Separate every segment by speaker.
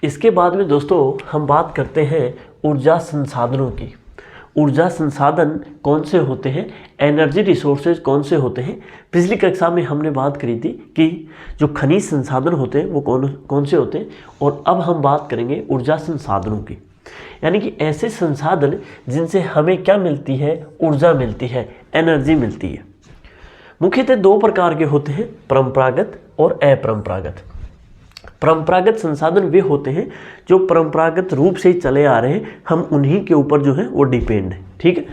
Speaker 1: इसके बाद में दोस्तों हम बात करते हैं ऊर्जा संसाधनों की। ऊर्जा संसाधन कौन से होते हैं, एनर्जी रिसोर्सेज कौन से होते हैं। पिछली कक्षा में हमने बात करी थी कि जो खनिज संसाधन होते हैं वो कौन से होते हैं, और अब हम बात करेंगे ऊर्जा संसाधनों की, यानी कि ऐसे संसाधन जिनसे हमें क्या मिलती है, ऊर्जा मिलती है, एनर्जी मिलती है। मुख्यतः दो प्रकार के होते हैं, परंपरागत और अपरंपरागत। परंपरागत संसाधन वे होते हैं जो परंपरागत रूप से चले आ रहे हैं, हम उन्हीं के ऊपर जो है वो डिपेंड है, ठीक है।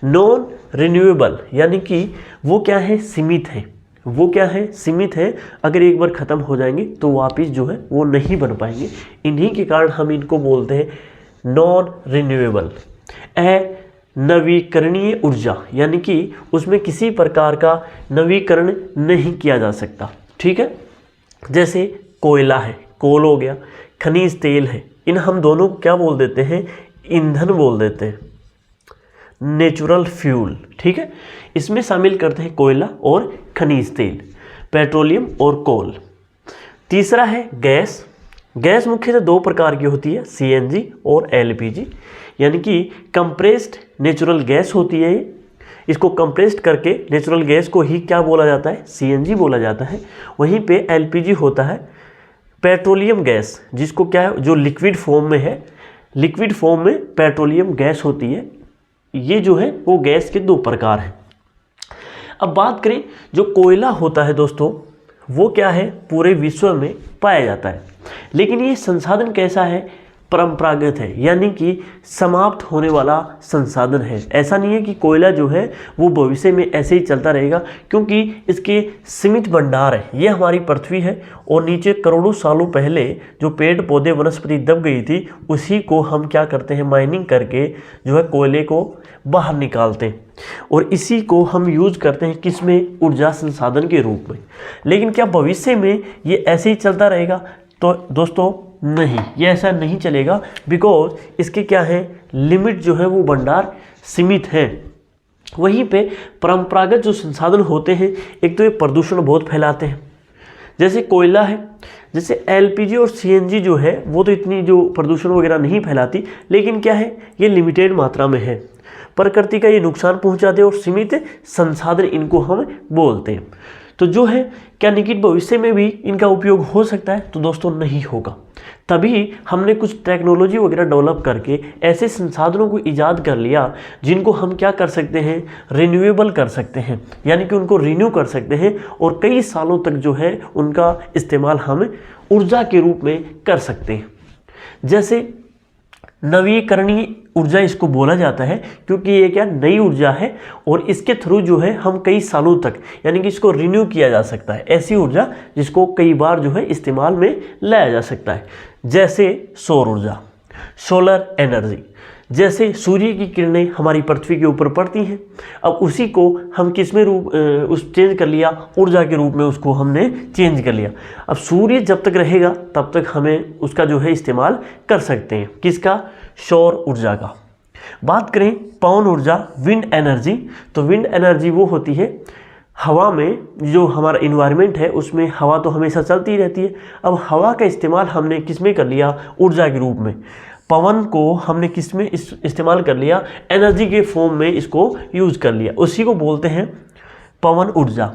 Speaker 1: नॉन रिन्यूएबल यानी कि वो क्या है, सीमित है। वो क्या है, सीमित है, अगर एक बार ख़त्म हो जाएंगे तो वापस जो है वो नहीं बन पाएंगे। इन्हीं के कारण हम इनको बोलते हैं नॉन रिन्यूएबल। नवीकरणीय ऊर्जा यानी कि उसमें किसी प्रकार का नवीकरण नहीं किया जा सकता, ठीक है। जैसे कोयला है, कोल हो गया, खनिज तेल है, इन हम दोनों को क्या बोल देते हैं, ईंधन बोल देते हैं, नेचुरल फ्यूल, ठीक है। इसमें शामिल करते हैं कोयला और खनिज तेल, पेट्रोलियम और कोल। तीसरा है गैस। गैस मुख्यतः दो प्रकार की होती है, सीएनजी और एलपीजी, यानी कि कंप्रेस्ड नेचुरल गैस होती है। इसको कंप्रेस्ड करके नेचुरल गैस को ही क्या बोला जाता है, सीएनजी बोला जाता है। वहीं पे एलपीजी होता है पेट्रोलियम गैस, जिसको क्या है, जो लिक्विड फॉर्म में है, लिक्विड फॉर्म में पेट्रोलियम गैस होती है। ये जो है वो गैस के दो प्रकार हैं। अब बात करें जो कोयला होता है दोस्तों, वो क्या है, पूरे विश्व में पाया जाता है, लेकिन ये संसाधन कैसा है, परंपरागत है, यानी कि समाप्त होने वाला संसाधन है। ऐसा नहीं है कि कोयला जो है वो भविष्य में ऐसे ही चलता रहेगा, क्योंकि इसके सीमित भंडार है। ये हमारी पृथ्वी है और नीचे करोड़ों सालों पहले जो पेड़ पौधे वनस्पति दब गई थी, उसी को हम क्या करते हैं, माइनिंग करके जो है कोयले को बाहर निकालते हैं और इसी को हम यूज करते हैं किस में, ऊर्जा संसाधन के रूप में। लेकिन क्या भविष्य में ये ऐसे ही चलता रहेगा, तो दोस्तों नहीं, ये ऐसा नहीं चलेगा, बिकॉज इसके क्या है, लिमिट जो है वो भंडार सीमित है। वहीं पे परंपरागत जो संसाधन होते हैं, एक तो ये प्रदूषण बहुत फैलाते हैं, जैसे कोयला है, जैसे एलपीजी और सीएनजी जो है वो तो इतनी जो प्रदूषण वगैरह नहीं फैलाती, लेकिन क्या है, ये लिमिटेड मात्रा में है, प्रकृति का ये नुकसान पहुंचाते हैं और सीमित संसाधन इनको हम बोलते हैं। तो जो है क्या निकट भविष्य में भी इनका उपयोग हो सकता है, तो दोस्तों नहीं होगा। तभी हमने कुछ टेक्नोलॉजी वगैरह डेवलप करके ऐसे संसाधनों को ईजाद कर लिया जिनको हम क्या कर सकते हैं, रिन्यूएबल कर सकते हैं, यानी कि उनको रिन्यू कर सकते हैं और कई सालों तक जो है उनका इस्तेमाल हम ऊर्जा के रूप में कर सकते हैं। जैसे नवीकरणीय ऊर्जा इसको बोला जाता है, क्योंकि ये क्या नई ऊर्जा है और इसके थ्रू जो है हम कई सालों तक, यानी कि इसको रिन्यू किया जा सकता है। ऐसी ऊर्जा जिसको कई बार जो है इस्तेमाल में लाया जा सकता है, जैसे सौर ऊर्जा, सोलर एनर्जी। जैसे सूर्य की किरणें हमारी पृथ्वी के ऊपर पड़ती हैं, अब उसी को हम किस में उस चेंज कर लिया, ऊर्जा के रूप में उसको हमने चेंज कर लिया। अब सूर्य जब तक रहेगा तब तक हमें उसका जो है इस्तेमाल कर सकते हैं, किसका, सौर ऊर्जा का। बात करें पवन ऊर्जा, विंड एनर्जी, तो विंड एनर्जी वो होती है हवा में, जो हमारा इन्वायरमेंट है उसमें हवा तो हमेशा चलती रहती है। अब हवा का इस्तेमाल हमने किस में कर लिया, ऊर्जा के रूप में। पवन को हमने किस में इस्तेमाल कर लिया, एनर्जी के फॉर्म में इसको यूज कर लिया, उसी को बोलते हैं पवन ऊर्जा।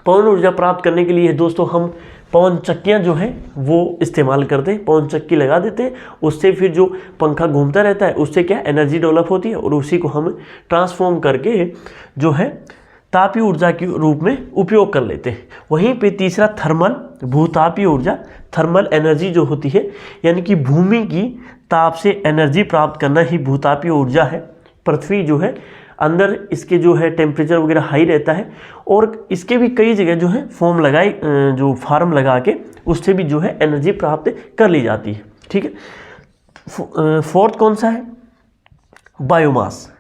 Speaker 1: पवन ऊर्जा प्राप्त करने के लिए दोस्तों हम पवन चक्कियाँ जो है वो इस्तेमाल करते हैं, पवन चक्की लगा देते हैं, उससे फिर जो पंखा घूमता रहता है उससे क्या एनर्जी डेवलप होती है और उसी को हम ट्रांसफॉर्म करके जो है तापीय ऊर्जा के रूप में उपयोग कर लेते हैं। वहीं पे तीसरा थर्मल, भूतापीय ऊर्जा, थर्मल एनर्जी जो होती है, यानी कि भूमि की ताप से एनर्जी प्राप्त करना ही भूतापीय ऊर्जा है। पृथ्वी जो है अंदर इसके जो है टेम्परेचर वगैरह हाई रहता है और इसके भी कई जगह जो है जो फार्म लगा के उससे भी जो है एनर्जी प्राप्त कर ली जाती है, ठीक है। फोर्थ कौन सा है, बायोमास।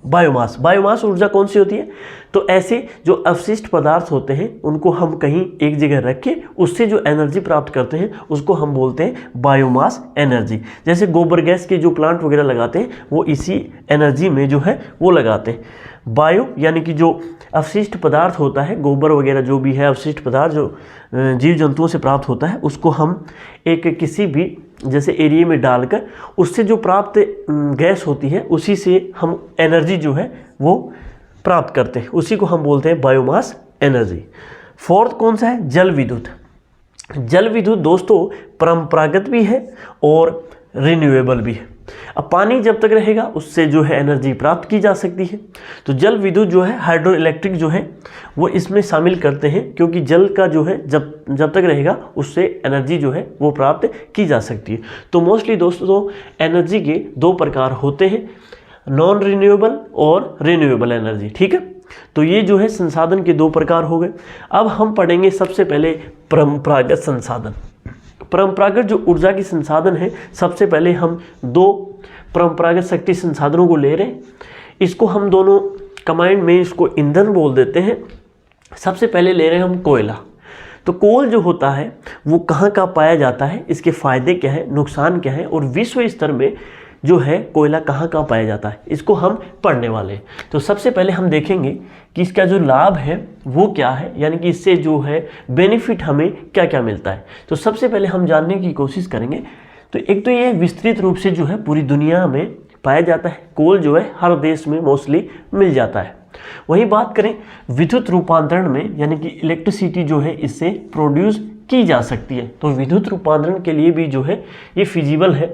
Speaker 1: बायोमास ऊर्जा कौन सी होती है, तो ऐसे जो अवशिष्ट पदार्थ होते हैं उनको हम कहीं एक जगह रख के उससे जो एनर्जी प्राप्त करते हैं उसको हम बोलते हैं बायोमास एनर्जी। जैसे गोबर गैस के जो प्लांट वगैरह लगाते हैं वो इसी एनर्जी में जो है वो लगाते हैं। बायो यानी कि जो अवशिष्ट पदार्थ होता है, गोबर वगैरह जो भी है अवशिष्ट पदार्थ जो जीव जंतुओं से प्राप्त होता है, उसको हम एक किसी भी जैसे एरिया में डालकर उससे जो प्राप्त गैस होती है उसी से हम एनर्जी जो है वो प्राप्त करते हैं, उसी को हम बोलते हैं बायोमास एनर्जी। फोर्थ कौन सा है? जल विद्युत। जल विद्युत दोस्तों परंपरागत भी है और रिन्यूएबल भी है। अब पानी जब तक रहेगा उससे जो है एनर्जी प्राप्त की जा सकती है, तो जल विद्युत जो है हाइड्रो इलेक्ट्रिक जो है वो इसमें शामिल करते हैं, क्योंकि जल का जो है जब तक रहेगा उससे एनर्जी जो है वो प्राप्त की जा सकती है। तो मोस्टली दोस्तों एनर्जी के दो प्रकार होते हैं, नॉन रिन्यूएबल और रिन्यूएबल एनर्जी। ठीक है, तो ये जो है संसाधन के दो प्रकार हो गए। अब हम पढ़ेंगे सबसे पहले परंपरागत संसाधन। परंपरागत जो ऊर्जा की संसाधन है, सबसे पहले हम दो परंपरागत शक्ति संसाधनों को ले रहे हैं। इसको हम दोनों कमांड में इसको ईंधन बोल देते हैं। सबसे पहले ले रहे हैं हम कोयला। तो कोल जो होता है वो कहाँ कहाँ पाया जाता है, इसके फ़ायदे क्या है, नुकसान क्या है, और विश्व स्तर में जो है कोयला कहाँ कहाँ पाया जाता है, इसको हम पढ़ने वाले हैं। तो सबसे पहले हम देखेंगे कि इसका जो लाभ है वो क्या है, यानी कि इससे जो है बेनिफिट हमें क्या क्या मिलता है। तो सबसे पहले हम जानने की कोशिश करेंगे। तो एक तो ये विस्तृत रूप से जो है पूरी दुनिया में पाया जाता है, कोल जो है हर देश में मोस्टली मिल जाता है। वहीं बात करें विद्युत रूपांतरण में, यानी कि इलेक्ट्रिसिटी जो है इससे प्रोड्यूस की जा सकती है, तो विद्युत रूपांतरण के लिए भी जो है ये फिजिबल है।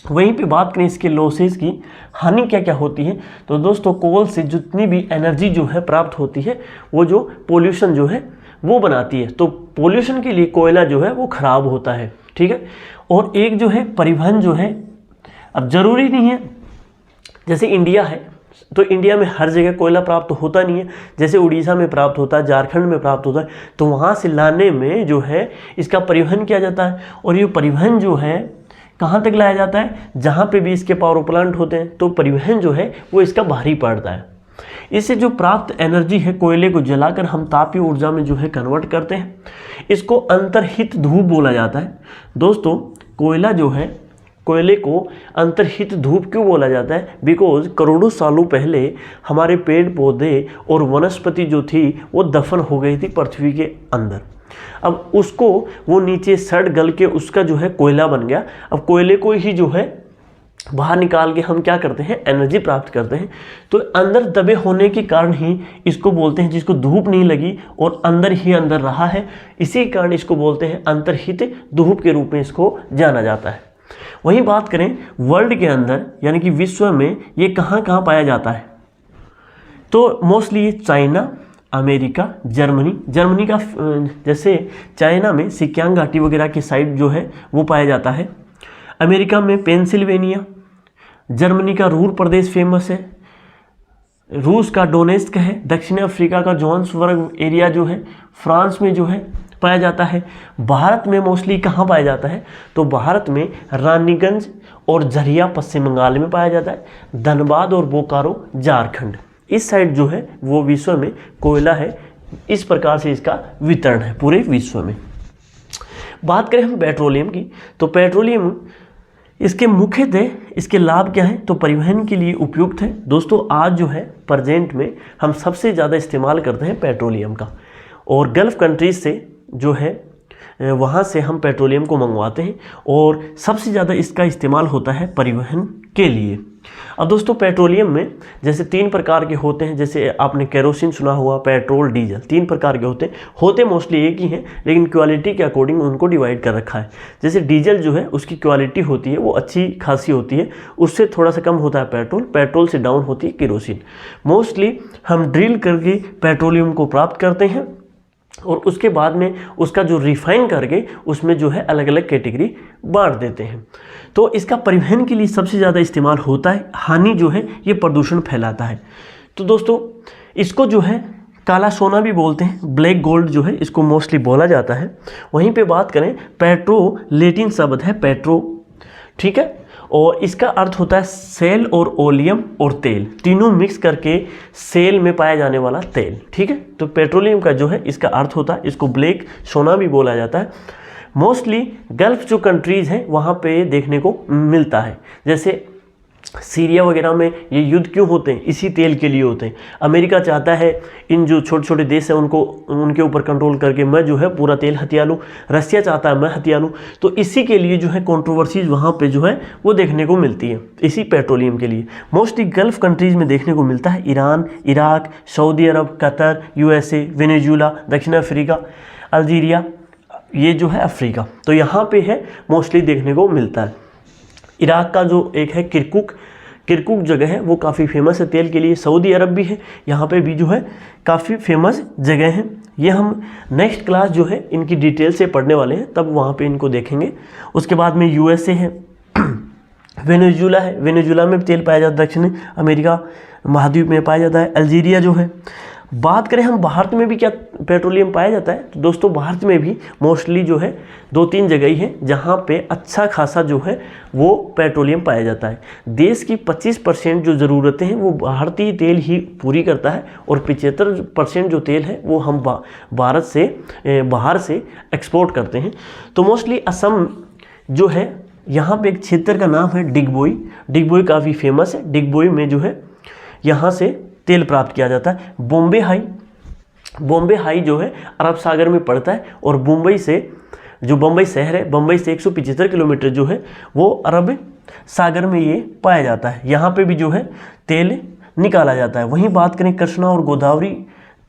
Speaker 1: वहीं पे बात करें इसके लॉसेस की, हानि क्या क्या होती है, तो दोस्तों कोल से जितनी भी एनर्जी जो है प्राप्त होती है वो जो पोल्यूशन जो है वो बनाती है, तो पोल्यूशन के लिए कोयला जो है वो खराब होता है। ठीक है, और एक जो है परिवहन जो है, अब ज़रूरी नहीं है जैसे इंडिया है तो इंडिया में हर जगह कोयला प्राप्त होता नहीं है, जैसे उड़ीसा में प्राप्त होता है, झारखंड में प्राप्त होता है, तो वहाँ से लाने में जो है इसका परिवहन किया जाता है। और ये परिवहन जो है कहाँ तक लाया जाता है, जहाँ पे भी इसके पावर प्लांट होते हैं, तो परिवहन जो है वो इसका भारी पड़ता है। इससे जो प्राप्त एनर्जी है कोयले को जलाकर हम तापीय ऊर्जा में जो है कन्वर्ट करते हैं, इसको अंतर्हित धूप बोला जाता है। दोस्तों कोयला जो है, कोयले को अंतर्हित धूप क्यों बोला जाता है, बिकॉज करोड़ों सालों पहले हमारे पेड़ पौधे और वनस्पति जो थी वो दफन हो गई थी पृथ्वी के अंदर। अब उसको वो नीचे सड़ गल के उसका जो है कोयला बन गया। अब कोयले को ही जो है बाहर निकाल के हम क्या करते हैं, एनर्जी प्राप्त करते हैं। तो अंदर दबे होने के कारण ही इसको बोलते हैं, जिसको धूप नहीं लगी और अंदर ही अंदर रहा है, इसी कारण इसको बोलते हैं अंतर्हित धूप के रूप में इसको जाना जाता है। वहीं बात करें वर्ल्ड के अंदर, यानी कि विश्व में ये कहाँ कहाँ पाया जाता है, तो मोस्टली चाइना, अमेरिका, जर्मनी का जैसे चाइना में सिक्यांग घाटी वगैरह की साइड जो है वो पाया जाता है। अमेरिका में पेंसिल्वेनिया, जर्मनी का रूर प्रदेश फेमस है, रूस का डोनेस्क है, दक्षिण अफ्रीका का जोहान्सबर्ग एरिया जो है फ्रांस में जो है पाया जाता है। भारत में मोस्टली कहाँ पाया जाता है, तो भारत में रानीगंज और झरिया पश्चिम बंगाल में पाया जाता है, धनबाद और बोकारो झारखंड, इस साइड जो है वो विश्व में कोयला है। इस प्रकार से इसका वितरण है पूरे विश्व में। बात करें हम पेट्रोलियम की, तो पेट्रोलियम इसके मुख्यतः इसके लाभ क्या है, तो परिवहन के लिए उपयुक्त है। दोस्तों आज जो है प्रेजेंट में हम सबसे ज़्यादा इस्तेमाल करते हैं पेट्रोलियम का, और गल्फ़ कंट्रीज से जो है वहाँ से हम पेट्रोलियम को मंगवाते हैं, और सबसे ज़्यादा इसका इस्तेमाल होता है परिवहन के लिए। अब दोस्तों पेट्रोलियम में जैसे 3 प्रकार के होते हैं, जैसे आपने केरोसिन सुना हुआ, पेट्रोल, डीजल, 3 प्रकार के होते मोस्टली एक ही हैं, लेकिन क्वालिटी के अकॉर्डिंग उनको डिवाइड कर रखा है। जैसे डीजल जो है उसकी क्वालिटी होती है वो अच्छी खासी होती है, उससे थोड़ा सा कम होता है पेट्रोल से डाउन होती है केरोसिन। मोस्टली हम ड्रिल करके पेट्रोलियम को प्राप्त करते हैं, और उसके बाद में उसका जो रिफाइन करके उसमें जो है अलग अलग कैटेगरी बांट देते हैं। तो इसका परिवहन के लिए सबसे ज़्यादा इस्तेमाल होता है। हानि जो है ये प्रदूषण फैलाता है। तो दोस्तों इसको जो है काला सोना भी बोलते हैं, ब्लैक गोल्ड जो है इसको मोस्टली बोला जाता है। वहीं पे बात करें पेट्रो लैटिन शब्द है पेट्रो, ठीक है, और इसका अर्थ होता है सेल और ओलियम और तेल, तीनों मिक्स करके सेल में पाया जाने वाला तेल। ठीक है, तो पेट्रोलियम का जो है इसका अर्थ होता है, इसको ब्लैक सोना भी बोला जाता है। मोस्टली गल्फ जो कंट्रीज़ हैं वहाँ पे देखने को मिलता है। जैसे सीरिया वगैरह में ये युद्ध क्यों होते हैं, इसी तेल के लिए होते हैं। अमेरिका चाहता है इन जो छोटे छोटे देश हैं उनको उनके ऊपर कंट्रोल करके मैं जो है पूरा तेल हथिया लूँ। रसिया चाहता है मैं हथिया लूँ। तो इसी के लिए जो है कंट्रोवर्सीज वहाँ पे जो है वो देखने को मिलती है, इसी पेट्रोलियम के लिए। मोस्टली गल्फ कंट्रीज़ में देखने को मिलता है, ईरान, इराक, सऊदी अरब, कतर, USA, वेनेजुला, दक्षिण अफ्रीका, अल्जीरिया, ये जो है अफ्रीका। तो यहाँ पे है मोस्टली देखने को मिलता है। इराक का जो एक है किरकुक जगह है वो काफ़ी फेमस है तेल के लिए। सऊदी अरब भी है, यहाँ पे भी जो है काफ़ी फेमस जगह है। ये हम नेक्स्ट क्लास जो है इनकी डिटेल से पढ़ने वाले हैं, तब वहाँ पे इनको देखेंगे। उसके बाद में USA है, वेनेजुला है, वेनेजुला में भी तेल पाया जाता है, दक्षिण अमेरिका महाद्वीप में पाया जाता है। अल्जीरिया जो है, बात करें हम भारत में भी क्या पेट्रोलियम पाया जाता है, तो दोस्तों भारत में भी मोस्टली जो है 2-3 जगह ही है जहाँ पे अच्छा खासा जो है वो पेट्रोलियम पाया जाता है। देश की 25% जो ज़रूरतें हैं वो भारतीय तेल ही पूरी करता है, और 75% जो तेल है वो हम भारत से बाहर से एक्सपोर्ट करते हैं। तो मोस्टली असम जो है, यहाँ पे एक क्षेत्र का नाम है डिगबोई। डिगबोई काफ़ी फेमस है। डिगबोई में जो है यहाँ से तेल प्राप्त किया जाता है। बॉम्बे हाई जो है अरब सागर में पड़ता है, और मुंबई से जो बम्बई शहर है, बम्बई से 175 किलोमीटर जो है वो अरब सागर में ये पाया जाता है। यहाँ पे भी जो है तेल निकाला जाता है। वहीं बात करें कृष्णा और गोदावरी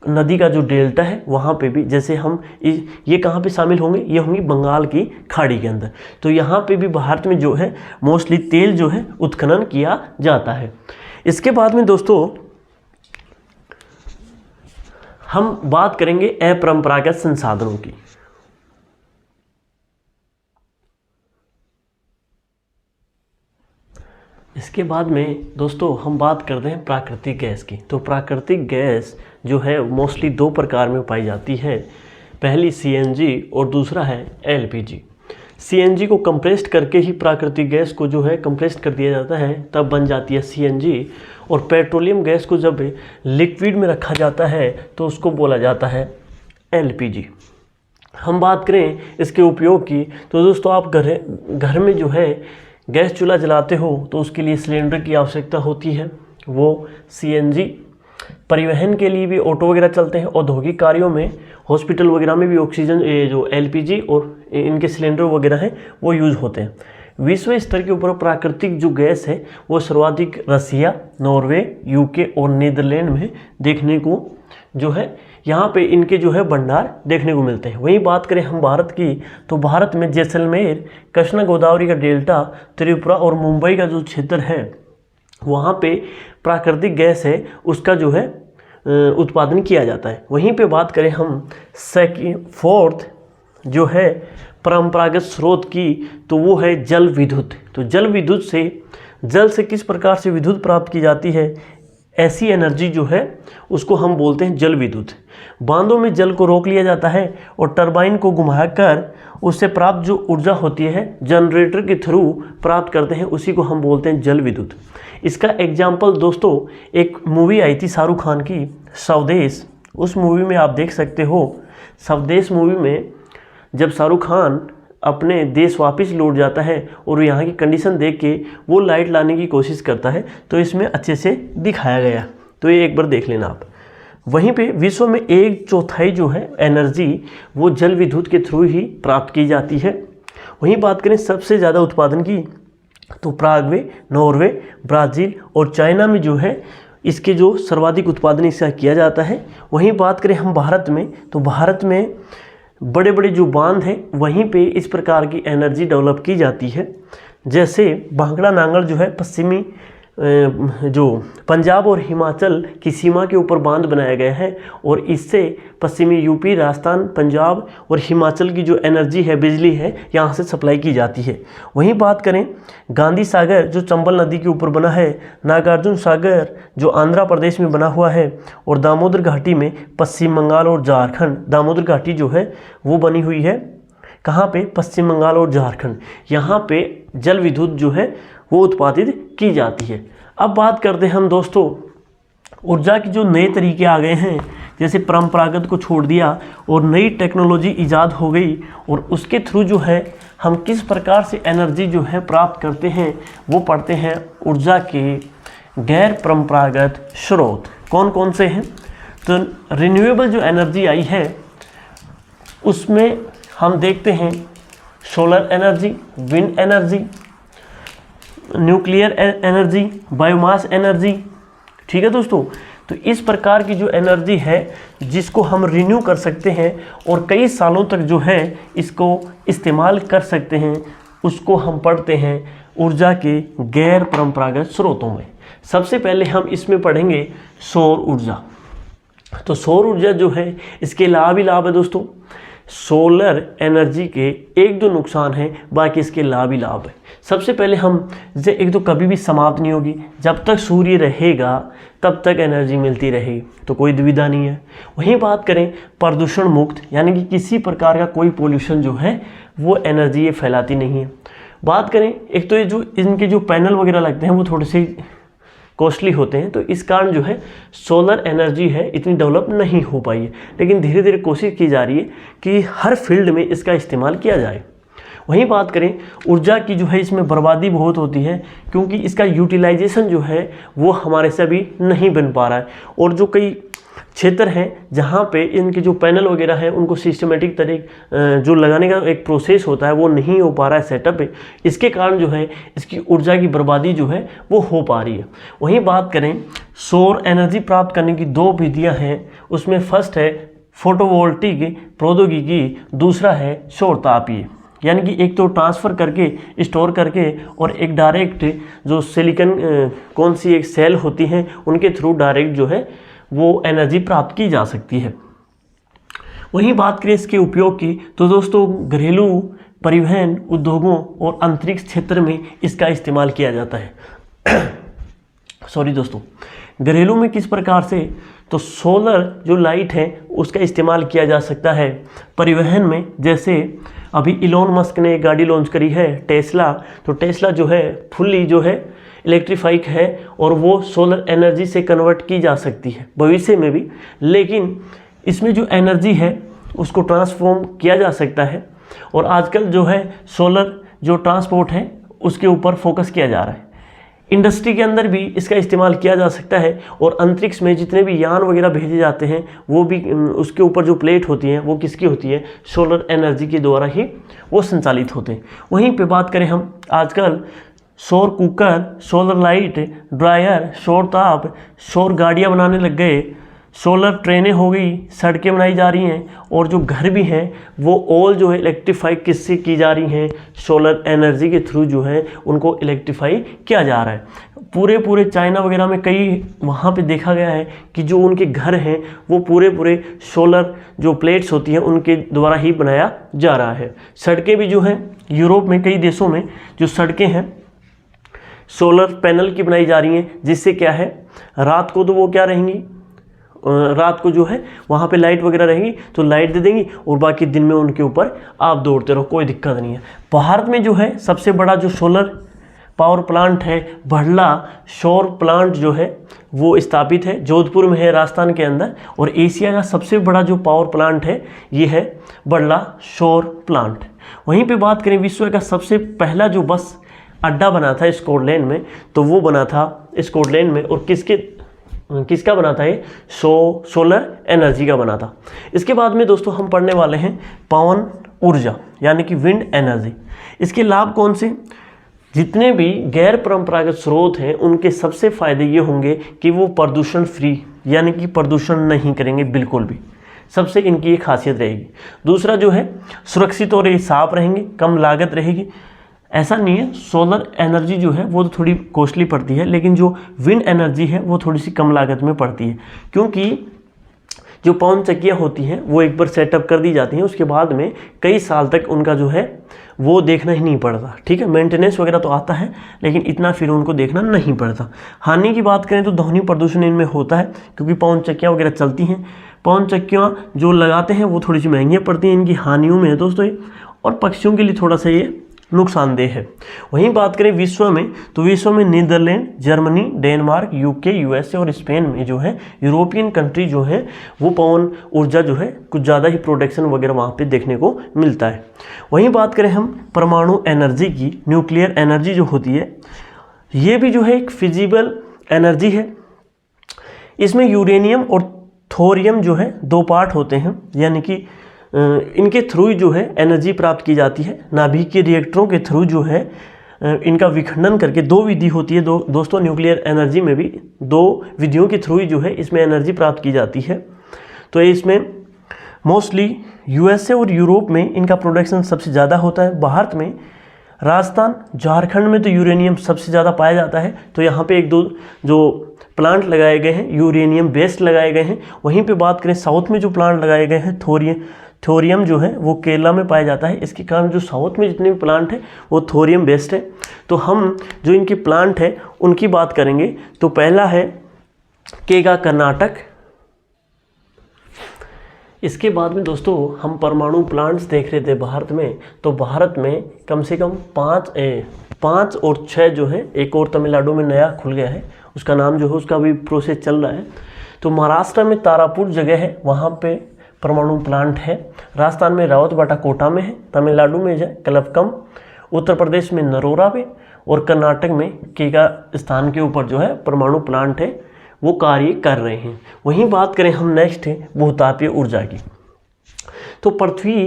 Speaker 1: नदी का जो डेल्टा है वहाँ पे भी, जैसे हम ये कहाँ पे शामिल होंगे, ये होंगी बंगाल की खाड़ी के अंदर। तो यहाँ पे भी भारत में जो है मोस्टली तेल जो है उत्खनन किया जाता है। इसके बाद में दोस्तों हम बात करेंगे अपरंपरागत संसाधनों की। इसके बाद में दोस्तों हम बात करते हैं प्राकृतिक गैस की। तो प्राकृतिक गैस जो है मोस्टली 2 प्रकार में पाई जाती है। पहली CNG और दूसरा है LPG। CNG को कंप्रेस्ड करके ही प्राकृतिक गैस को जो है कंप्रेस्ड कर दिया जाता है, तब बन जाती है CNG। और पेट्रोलियम गैस को जब लिक्विड में रखा जाता है तो उसको बोला जाता है LPG। हम बात करें इसके उपयोग की, तो दोस्तों आप घर में जो है गैस चूल्हा जलाते हो तो उसके लिए सिलेंडर की आवश्यकता होती है, वो CNG। परिवहन के लिए भी ऑटो वगैरह चलते हैं, औद्योगिक कार्यों में, हॉस्पिटल वगैरह में भी ऑक्सीजन जो LPG और इनके सिलेंडर वगैरह हैं वो यूज़ होते हैं। विश्व स्तर के ऊपर प्राकृतिक जो गैस है वो सर्वाधिक रसिया, नॉर्वे, UK और नीदरलैंड में देखने को जो है यहाँ पे इनके जो है भंडार देखने को मिलते हैं। वहीं बात करें हम भारत की, तो भारत में जैसलमेर, कृष्णा गोदावरी का डेल्टा, त्रिपुरा और मुंबई का जो क्षेत्र है वहाँ पे प्राकृतिक गैस है उसका जो है उत्पादन किया जाता है। वहीं पे बात करें हम 4th जो है परंपरागत स्रोत की, तो वो है जल विद्युत। तो जल विद्युत जल से किस प्रकार से विद्युत प्राप्त की जाती है, ऐसी एनर्जी जो है उसको हम बोलते हैं जल विद्युत। बांधों में जल को रोक लिया जाता है और टरबाइन को घुमाकर उससे प्राप्त जो ऊर्जा होती है जनरेटर के थ्रू प्राप्त करते हैं, उसी को हम बोलते हैं जल विद्युत। इसका एग्जाम्पल दोस्तों एक मूवी आई थी शाहरुख खान की, स्वदेश। उस मूवी में आप देख सकते हो, स्वदेश मूवी में जब शाहरुख खान अपने देश वापस लौट जाता है और यहाँ की कंडीशन देख के वो लाइट लाने की कोशिश करता है, तो इसमें अच्छे से दिखाया गया। तो ये एक बार देख लेना आप। वहीं पे विश्व में 1/4 जो है एनर्जी वो जल विद्युत के थ्रू ही प्राप्त की जाती है। वहीं बात करें सबसे ज़्यादा उत्पादन की, तो पराग्वे, नॉर्वे, ब्राज़ील और चाइना में जो है इसके जो सर्वाधिक उत्पादन इसका किया जाता है। वहीं बात करें हम भारत में, तो भारत में बड़े बड़े जो बांध हैं वहीं पे इस प्रकार की एनर्जी डेवलप की जाती है। जैसे भांगड़ा नांगल जो है पश्चिमी जो पंजाब और हिमाचल की सीमा के ऊपर बांध बनाया गया है, और इससे पश्चिमी यूपी, राजस्थान, पंजाब और हिमाचल की जो एनर्जी है, बिजली है, यहाँ से सप्लाई की जाती है। वहीं बात करें गांधी सागर जो चंबल नदी के ऊपर बना है, नागार्जुन सागर जो आंध्र प्रदेश में बना हुआ है, और दामोदर घाटी में पश्चिम बंगाल और झारखंड, दामोदर घाटी जो है वो बनी हुई है कहाँ पे, पश्चिम बंगाल और झारखंड। यहाँ पे जल विद्युत जो है वो उत्पादित की जाती है। अब बात करते हैं हम दोस्तों ऊर्जा की जो नए तरीके आ गए हैं, जैसे परंपरागत को छोड़ दिया और नई टेक्नोलॉजी ईजाद हो गई, और उसके थ्रू जो है हम किस प्रकार से एनर्जी जो है प्राप्त करते हैं वो पढ़ते हैं ऊर्जा के गैर परंपरागत स्रोत कौन कौन से हैं। तो रिन्यूएबल जो एनर्जी आई है उसमें हम देखते हैं solar energy, wind energy, nuclear energy, biomass energy. ठीक है दोस्तों, तो इस प्रकार की जो एनर्जी है जिसको हम रिन्यू कर सकते हैं और कई सालों तक जो है इसको इस्तेमाल कर सकते हैं, उसको हम पढ़ते हैं ऊर्जा के गैर परंपरागत स्रोतों में। सबसे पहले हम इसमें पढ़ेंगे सौर ऊर्जा। तो सौर ऊर्जा जो है इसके लाभ ही लाभ है दोस्तों। सोलर एनर्जी के एक दो नुकसान हैं, बाकी इसके लाभ ही लाभ है। सबसे पहले हम जैसे एक तो कभी भी समाप्त नहीं होगी, जब तक सूर्य रहेगा तब तक एनर्जी मिलती रहेगी, तो कोई दुविधा नहीं है। वहीं बात करें प्रदूषण मुक्त, यानी कि किसी प्रकार का कोई पोल्यूशन जो है वो एनर्जी ये फैलाती नहीं है। बात करें एक तो ये जो इनके जो पैनल वगैरह लगते हैं वो थोड़े से कॉस्टली होते हैं, तो इस कारण जो है सोलर एनर्जी है इतनी डेवलप नहीं हो पाई है, लेकिन धीरे धीरे कोशिश की जा रही है कि हर फील्ड में इसका इस्तेमाल किया जाए। वहीं बात करें ऊर्जा की जो है इसमें बर्बादी बहुत होती है, क्योंकि इसका यूटिलाइजेशन जो है वो हमारे से अभी नहीं बन पा रहा है, और जो कई क्षेत्र हैं जहाँ पे इनके जो पैनल वगैरह हैं उनको सिस्टमेटिक तरीके जो लगाने का एक प्रोसेस होता है वो नहीं हो पा रहा है सेटअप पे, इसके कारण जो है इसकी ऊर्जा की बर्बादी जो है वो हो पा रही है। वहीं बात करें सौर एनर्जी प्राप्त करने की दो विधियाँ हैं, उसमें फर्स्ट है फोटोवोल्टिक प्रौद्योगिकी, दूसरा है सौर तापीय, यानी कि एक तो ट्रांसफ़र करके स्टोर करके और एक डायरेक्ट जो सिलिकॉन कौन सी एक सेल होती हैं उनके थ्रू डायरेक्ट जो है वो एनर्जी प्राप्त की जा सकती है। वहीं बात करें इसके उपयोग की, तो दोस्तों घरेलू परिवहन उद्योगों और अंतरिक्ष क्षेत्र में इसका इस्तेमाल किया जाता है। सॉरी दोस्तों, घरेलू में किस प्रकार से, तो सोलर जो लाइट है उसका इस्तेमाल किया जा सकता है। परिवहन में जैसे अभी इलोन मस्क ने एक गाड़ी लॉन्च करी है टेस्ला, तो टेस्ला जो है फुल्ली जो है इलेक्ट्रीफाइक है और वो सोलर एनर्जी से कन्वर्ट की जा सकती है भविष्य में भी, लेकिन इसमें जो एनर्जी है उसको ट्रांसफॉर्म किया जा सकता है, और आजकल जो है सोलर जो ट्रांसपोर्ट है उसके ऊपर फोकस किया जा रहा है। इंडस्ट्री के अंदर भी इसका इस्तेमाल किया जा सकता है, और अंतरिक्ष में जितने भी यान वगैरह भेजे जाते हैं वो भी उसके ऊपर जो प्लेट होती है वो किसकी होती है, सोलर एनर्जी के द्वारा ही वो संचालित होते हैं। वहीं पे बात करें हम आजकल सौर कुकर, सोलर लाइट, ड्रायर, सौर ताप, सौर गाड़ियाँ बनाने लग गए, सोलर ट्रेनें हो गई, सड़कें बनाई जा रही हैं, और जो घर भी हैं वो ऑल जो है इलेक्ट्रीफाई किससे की जा रही हैं, सोलर एनर्जी के थ्रू जो है उनको इलेक्ट्रीफाई किया जा रहा है। पूरे चाइना वगैरह में कई वहाँ पे देखा गया है कि जो उनके घर हैं वो पूरे सोलर जो प्लेट्स होती हैं उनके द्वारा ही बनाया जा रहा है। सड़कें भी जो हैं यूरोप में कई देशों में जो सड़कें हैं सोलर पैनल की बनाई जा रही हैं, जिससे क्या है रात को तो वो क्या रहेंगी, रात को जो है वहाँ पे लाइट वगैरह रहेगी तो लाइट दे देंगी, और बाकी दिन में उनके ऊपर आप दौड़ते रहो, कोई दिक्कत नहीं है। भारत में जो है सबसे बड़ा जो सोलर पावर प्लांट है बड़ला सौर प्लांट जो है वो स्थापित है, जोधपुर में है राजस्थान के अंदर, और एशिया का सबसे बड़ा जो पावर प्लांट है ये है बड़ला सौर प्लांट। वहीं पे बात करें विश्व का सबसे पहला जो बस अड्डा बना था स्कॉटलैंड में, तो वो बना था स्कॉटलैंड में, और किसका बना था ये, सोलर एनर्जी का बना था। इसके बाद में दोस्तों हम पढ़ने वाले हैं पवन ऊर्जा यानी कि विंड एनर्जी। इसके लाभ कौन से, जितने भी गैर परंपरागत स्रोत हैं उनके सबसे फ़ायदे ये होंगे कि वो प्रदूषण फ्री, यानी कि प्रदूषण नहीं करेंगे बिल्कुल भी, सबसे इनकी एक खासियत रहेगी। दूसरा जो है सुरक्षित और साफ रहेंगे, कम लागत रहेगी। ऐसा नहीं है, सोलर एनर्जी जो है वो तो थोड़ी कॉस्टली पड़ती है, लेकिन जो विंड एनर्जी है वो थोड़ी सी कम लागत में पड़ती है, क्योंकि जो पवन चक्कियाँ होती हैं वो एक बार सेटअप कर दी जाती हैं, उसके बाद में कई साल तक उनका जो है वो देखना ही नहीं पड़ता। ठीक है, मेंटेनेंस वगैरह तो आता है लेकिन इतना फिर उनको देखना नहीं पड़ता। हानि की बात करें तो ध्वनि प्रदूषण इनमें होता है, क्योंकि पवन चक्कियाँ वगैरह चलती हैं। पवन चक्कियाँ जो लगाते हैं वो थोड़ी सी महंगी पड़ती हैं, इनकी हानियों में है दोस्तों ये, और पक्षियों के लिए थोड़ा सा ये नुकसानदेह है। वहीं बात करें विश्व में, तो विश्व में Netherlands, Germany, Denmark, UK, USA और स्पेन में जो है यूरोपियन कंट्री जो है वो पवन ऊर्जा जो है कुछ ज़्यादा ही प्रोडक्शन वगैरह वहाँ पे देखने को मिलता है। वहीं बात करें हम परमाणु एनर्जी की, न्यूक्लियर एनर्जी जो होती है ये भी जो है एक फिजिबल एनर्जी है। इसमें यूरेनियम और थोरियम जो है दो पार्ट होते हैं, यानी कि इनके थ्रू जो है एनर्जी प्राप्त की जाती है। नाभिकीय रिएक्टरों के थ्रू जो है इनका विखंडन करके, दो विधि होती है दोस्तों न्यूक्लियर एनर्जी में भी, दो विधियों के थ्रू जो है इसमें एनर्जी प्राप्त की जाती है। तो इसमें मोस्टली यूएसए और यूरोप में इनका प्रोडक्शन सबसे ज़्यादा होता है। भारत में राजस्थान, झारखंड में तो यूरेनियम सबसे ज़्यादा पाया जाता है। तो यहाँ पे एक दो जो प्लांट लगाए गए हैं यूरेनियम बेस्ड लगाए गए हैं। वहीं पे बात करें साउथ में जो प्लांट लगाए गए हैं, थोरियम जो है वो केरला में पाया जाता है। इसके कारण जो साउथ में जितने भी प्लांट हैं वो थोरियम बेस्ड है। तो हम जो इनके प्लांट है उनकी बात करेंगे। तो पहला है केगा, कर्नाटक। इसके बाद में दोस्तों हम परमाणु प्लांट्स देख रहे थे भारत में। तो भारत में कम से कम पाँच और 6 जो है, एक और तमिलनाडु में नया खुल गया है, उसका नाम जो है उसका भी प्रोसेस चल रहा है। तो महाराष्ट्र में तारापुर जगह है, वहाँ पे परमाणु प्लांट है। राजस्थान में रावतबाटा कोटा में है, तमिलनाडु में है कलपकम, उत्तर प्रदेश में नरोरा में और कर्नाटक में केगा स्थान के ऊपर जो है परमाणु प्लांट है वो कार्य कर रहे हैं। वहीं बात करें हम नेक्स्ट है भूतापीय ऊर्जा की। तो पृथ्वी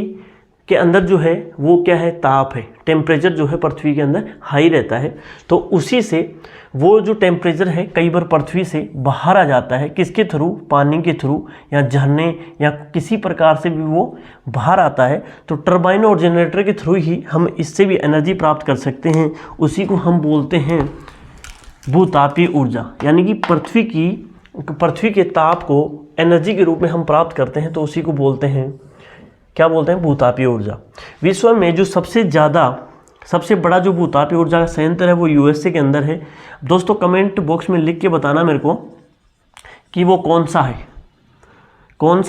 Speaker 1: के अंदर जो है वो क्या है, ताप है, टेम्परेचर जो है पृथ्वी के अंदर हाई रहता है। तो उसी से वो जो टेम्परेचर है कई बार पृथ्वी से बाहर आ जाता है, किसके थ्रू, पानी के थ्रू या झरने या किसी प्रकार से भी वो बाहर आता है। तो टरबाइन और जनरेटर के थ्रू ही हम इससे भी एनर्जी प्राप्त कर सकते हैं। उसी को हम बोलते हैं भूतापीय ऊर्जा, यानी कि पृथ्वी के ताप को एनर्जी के रूप में हम प्राप्त करते हैं। तो उसी को बोलते हैं, क्या बोलते हैं, भूतापीय ऊर्जा। विश्व में जो सबसे बड़ा जो भूतापीय ऊर्जा का संयंत्र है वो यूएसए के अंदर है। दोस्तों कमेंट बॉक्स में लिख के बताना मेरे को कि वो कौन सा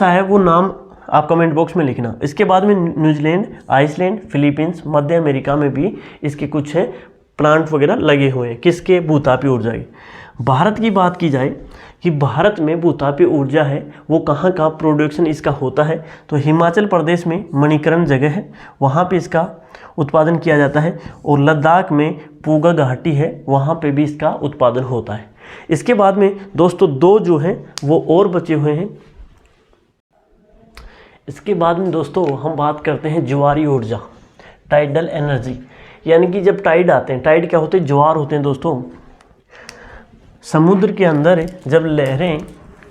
Speaker 1: है वो नाम आप कमेंट बॉक्स में लिखना। इसके बाद में न्यूजीलैंड, आइसलैंड, फिलीपींस, मध्य अमेरिका में भी इसके कुछ है प्लांट वगैरह लगे हुए हैं, किसके, भूतापीय ऊर्जा के। भारत की बात की जाए कि भारत में भूतापीय ऊर्जा है वो कहाँ प्रोडक्शन इसका होता है। तो हिमाचल प्रदेश में मणिकरण जगह है, वहाँ पे इसका उत्पादन किया जाता है। और लद्दाख में पूगा घाटी है, वहाँ पे भी इसका उत्पादन होता है। इसके बाद में दोस्तों 2 जो हैं वो और बचे हुए हैं। इसके बाद में दोस्तों हम बात करते हैं ज्वारी ऊर्जा, टाइडल एनर्जी। यानी कि जब टाइड आते हैं, टाइड क्या होते हैं, ज्वार होते हैं दोस्तों। समुद्र के अंदर जब लहरें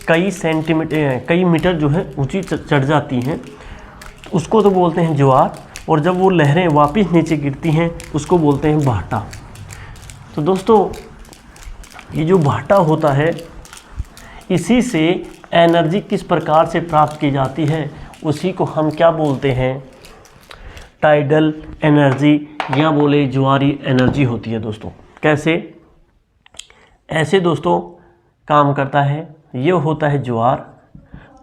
Speaker 1: कई मीटर जो है ऊंची चढ़ जाती हैं उसको तो बोलते हैं ज्वार। और जब वो लहरें वापस नीचे गिरती हैं उसको बोलते हैं भाटा। तो दोस्तों ये जो भाटा होता है इसी से एनर्जी किस प्रकार से प्राप्त की जाती है उसी को हम क्या बोलते हैं, टाइडल एनर्जी या बोले ज्वारी एनर्जी होती है दोस्तों। कैसे, ऐसे दोस्तों काम करता है। ये होता है ज्वार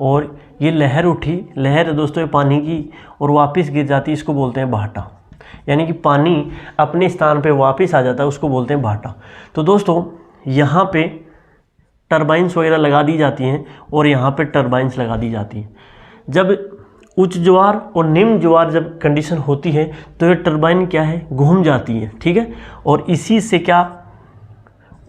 Speaker 1: और ये लहर उठी, लहर दोस्तों ये पानी की और वापस गिर जाती है, इसको बोलते हैं भाटा। यानी कि पानी अपने स्थान पे वापस आ जाता है, उसको बोलते हैं भाटा। तो दोस्तों यहाँ पे टरबाइंस वगैरह लगा दी जाती हैं और यहाँ पे टरबाइंस लगा दी जाती हैं। जब उच्च ज्वार और निम्न ज्वार जब कंडीशन होती है तो ये टरबाइन क्या है, घूम जाती है, ठीक है। और इसी से क्या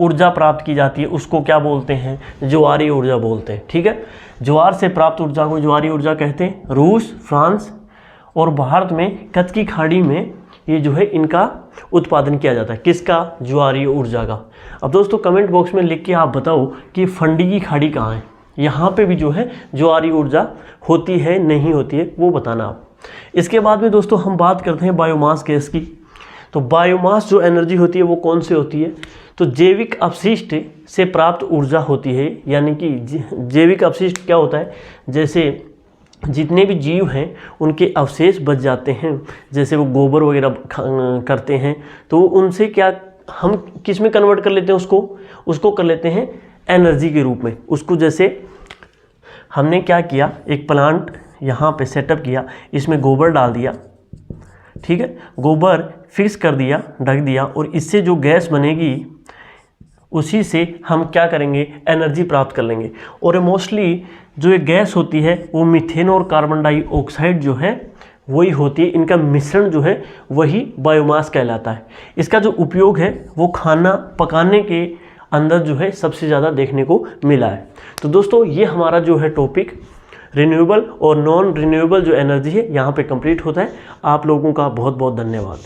Speaker 1: ऊर्जा प्राप्त की जाती है, उसको क्या बोलते हैं, ज्वारी ऊर्जा बोलते हैं, ठीक है। ज्वार से प्राप्त ऊर्जा को ज्वारी ऊर्जा कहते हैं। रूस, फ्रांस और भारत में कच्छ की खाड़ी में ये जो है इनका उत्पादन किया जाता है, किसका, ज्वारी ऊर्जा का। अब दोस्तों कमेंट बॉक्स में लिख के आप बताओ कि फंडी की खाड़ी कहाँ है, यहाँ पे भी जो है ज्वारी ऊर्जा होती है नहीं होती है वो बताना आप। इसके बाद में दोस्तों हम बात करते हैं बायोमास गैस की। तो बायोमास जो एनर्जी होती है वो कौन सी होती है, तो जैविक अपशिष्ट से प्राप्त ऊर्जा होती है। यानी कि जैविक अपशिष्ट क्या होता है, जैसे जितने भी जीव हैं उनके अवशेष बच जाते हैं, जैसे वो गोबर वगैरह करते हैं तो उनसे क्या हम किस में कन्वर्ट कर लेते हैं, उसको कर लेते हैं एनर्जी के रूप में। उसको जैसे हमने क्या किया, एक प्लांट यहाँ पे सेटअप किया, इसमें गोबर डाल दिया, ठीक है, गोबर फिक्स कर दिया, ढक दिया, और इससे जो गैस बनेगी उसी से हम क्या करेंगे, एनर्जी प्राप्त कर लेंगे। और मोस्टली जो ये गैस होती है वो मीथेन और कार्बन डाइऑक्साइड जो है वही होती है, इनका मिश्रण जो है वही बायोमास कहलाता है। इसका जो उपयोग है वो खाना पकाने के अंदर जो है सबसे ज़्यादा देखने को मिला है। तो दोस्तों ये हमारा जो है टॉपिक रिन्यूएबल और नॉन रिन्यूएबल जो एनर्जी है यहाँ पे कंप्लीट होता है। आप लोगों का बहुत बहुत धन्यवाद।